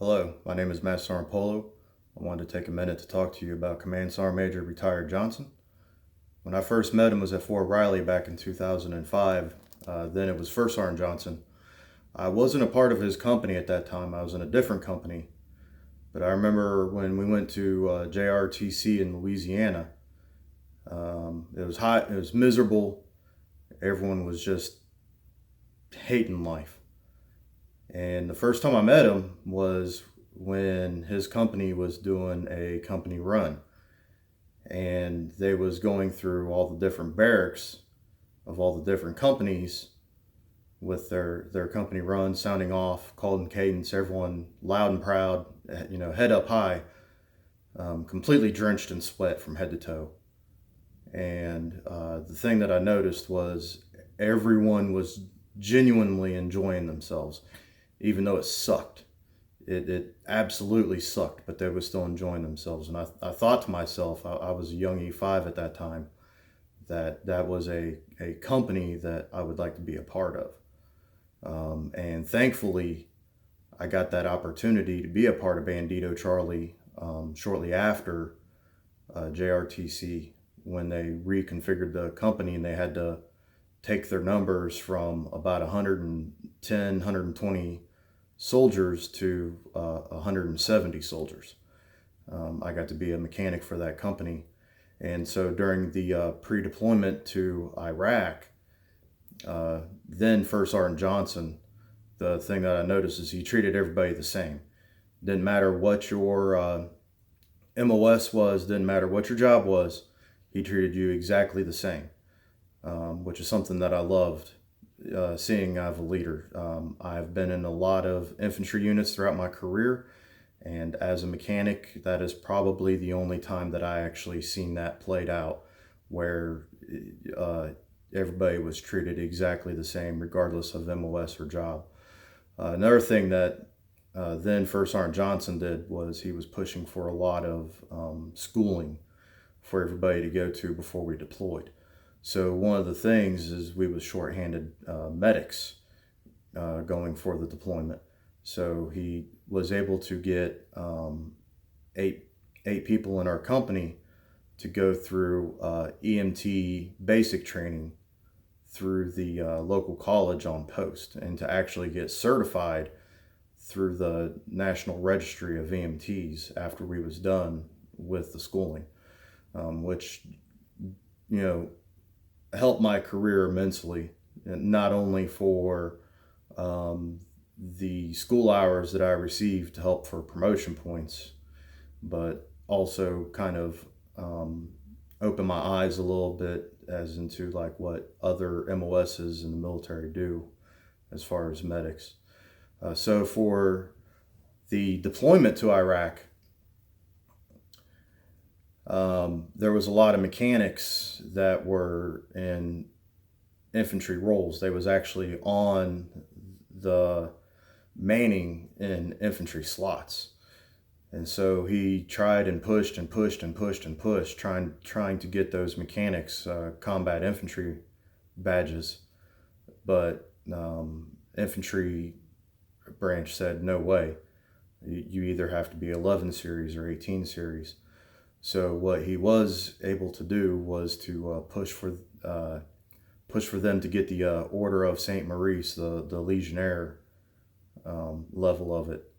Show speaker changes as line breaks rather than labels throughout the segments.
Hello, my name is Matt Sergeant Polo. I wanted to take a minute to talk to you about Command Sergeant Major retired Johnson. When I first met him was at Fort Riley back in 2005. Then it was First Sergeant Johnson. I wasn't a part of his company at that time. I was in a different company. But I remember when we went to JRTC in Louisiana, it was hot, it was miserable. Everyone was just hating life. And the first time I met him was when his company was doing a company run, and they was going through all the different barracks of all the different companies with their company run, sounding off, called in cadence, everyone loud and proud, head up high, completely drenched in sweat from head to toe. And the thing that I noticed was everyone was genuinely enjoying themselves, even though it sucked. It absolutely sucked, but they were still enjoying themselves. And I thought to myself, I was a young E5 at that time, that was a company that I would like to be a part of. And thankfully, I got that opportunity to be a part of Bandito Charlie shortly after JRTC, when they reconfigured the company and they had to take their numbers from about 110, 120 soldiers to 170 soldiers. I got to be a mechanic for that company. And so during the pre-deployment to Iraq, then First Sergeant Johnson, the thing that I noticed is he treated everybody the same. Didn't matter what your MOS was, didn't matter what your job was, he treated you exactly the same, which is something that I loved. Seeing I have a leader. I've been in a lot of infantry units throughout my career, and as a mechanic, that is probably the only time that I actually seen that played out, where everybody was treated exactly the same regardless of MOS or job. Another thing that then First Sergeant Johnson did was he was pushing for a lot of schooling for everybody to go to before we deployed. So one of the things is we was shorthanded medics going for the deployment. So he was able to get eight people in our company to go through EMT basic training through the local college on post, and to actually get certified through the National Registry of EMTs after we was done with the schooling, which, helped my career immensely, not only for the school hours that I received to help for promotion points, but also kind of opened my eyes a little bit as into like what other MOSs in the military do as far as medics. So for the deployment to Iraq, there was a lot of mechanics that were in infantry roles. They was actually on the manning in infantry slots. And so he tried and pushed and pushed and pushed and pushed, trying to get those mechanics combat infantry badges. But infantry branch said, no way. You either have to be 11 series or 18 series. So what he was able to do was to push for them to get the Order of Saint Maurice, the Legionnaire level of it,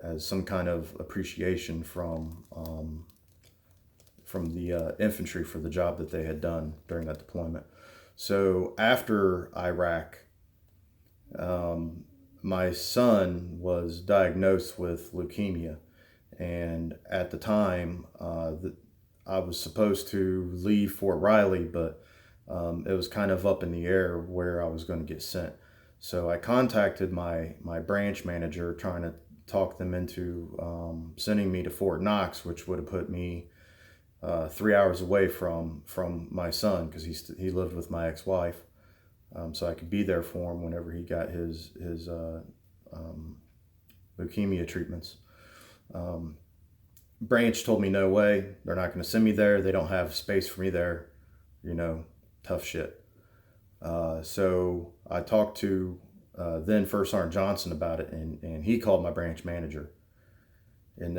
as some kind of appreciation from the infantry for the job that they had done during that deployment. So after Iraq, my son was diagnosed with leukemia. And at the time, I was supposed to leave Fort Riley, but it was kind of up in the air where I was going to get sent. So I contacted my branch manager, trying to talk them into sending me to Fort Knox, which would have put me 3 hours away from my son, because he lived with my ex-wife. So I could be there for him whenever he got his leukemia treatments. Branch told me no way, they're not going to send me there, they don't have space for me there, tough shit. So I talked to then First Sergeant Johnson about it, and he called my branch manager. And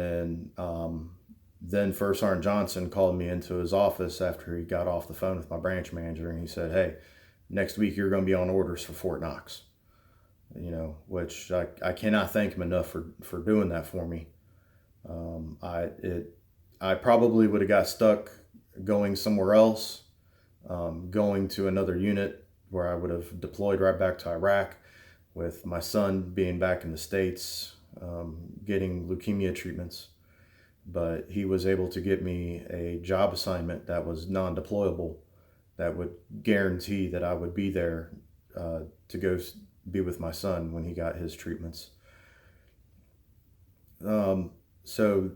then First Sergeant Johnson called me into his office after he got off the phone with my branch manager, and he said, "Hey, next week you're going to be on orders for Fort Knox." Which I cannot thank him enough for doing that for me. I probably would have got stuck going somewhere else, going to another unit where I would have deployed right back to Iraq, with my son being back in the States, getting leukemia treatments. But he was able to get me a job assignment that was non-deployable, that would guarantee that I would be there to go be with my son when he got his treatments. So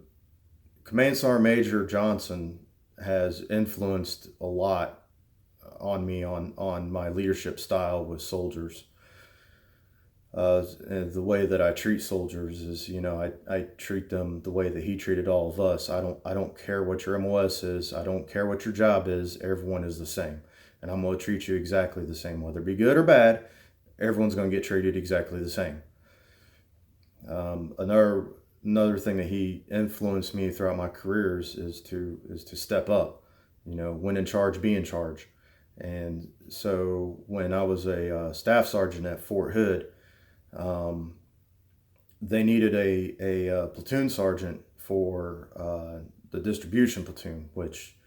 Command Sergeant Major Johnson has influenced a lot on me on my leadership style with soldiers. And the way that I treat soldiers is, I treat them the way that he treated all of us. I don't care what your MOS is. I don't care what your job is. Everyone is the same. And I'm going to treat you exactly the same, whether it be good or bad. Everyone's going to get treated exactly the same. Another thing that he influenced me throughout my careers is to step up. When in charge, be in charge. And so when I was a staff sergeant at Fort Hood, they needed a platoon sergeant for the distribution platoon, which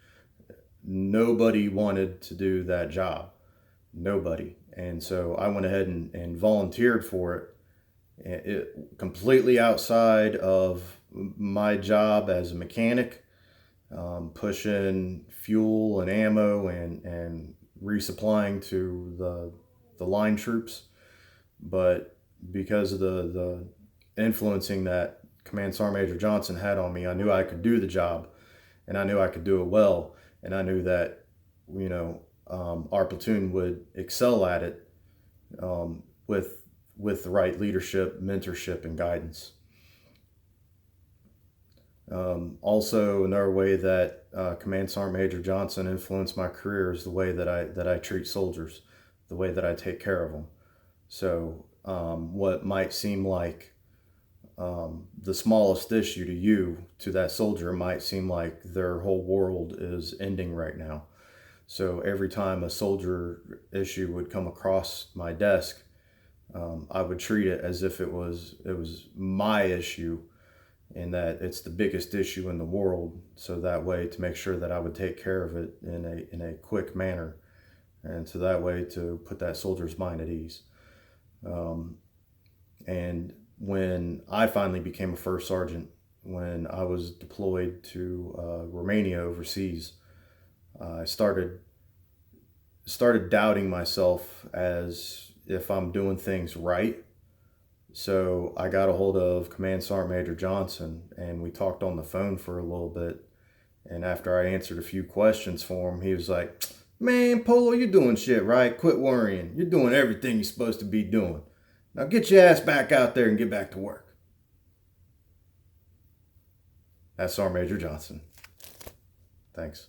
nobody wanted to do that job. Nobody. And so I went ahead and volunteered for it. It completely outside of my job as a mechanic, pushing fuel and ammo and resupplying to the line troops. But because of the influencing that Command Sergeant Major Johnson had on me, I knew I could do the job, and I knew I could do it well, and I knew that our platoon would excel at it with the right leadership, mentorship, and guidance. Also, another way that Command Sergeant Major Johnson influenced my career is the way that I treat soldiers, the way that I take care of them. So what might seem like the smallest issue to you, to that soldier, might seem like their whole world is ending right now. So every time a soldier issue would come across my desk, I would treat it as if it was my issue, and that it's the biggest issue in the world. So that way, to make sure that I would take care of it in a quick manner, and so that way to put that soldier's mind at ease. And when I finally became a first sergeant, when I was deployed to Romania overseas, I started doubting myself as if I'm doing things right. So I got a hold of Command Sergeant Major Johnson, and we talked on the phone for a little bit. And after I answered a few questions for him, he was like, "Man, Polo, you're doing shit right. Quit worrying. You're doing everything you're supposed to be doing. Now get your ass back out there and get back to work." That's Sergeant Major Johnson. Thanks.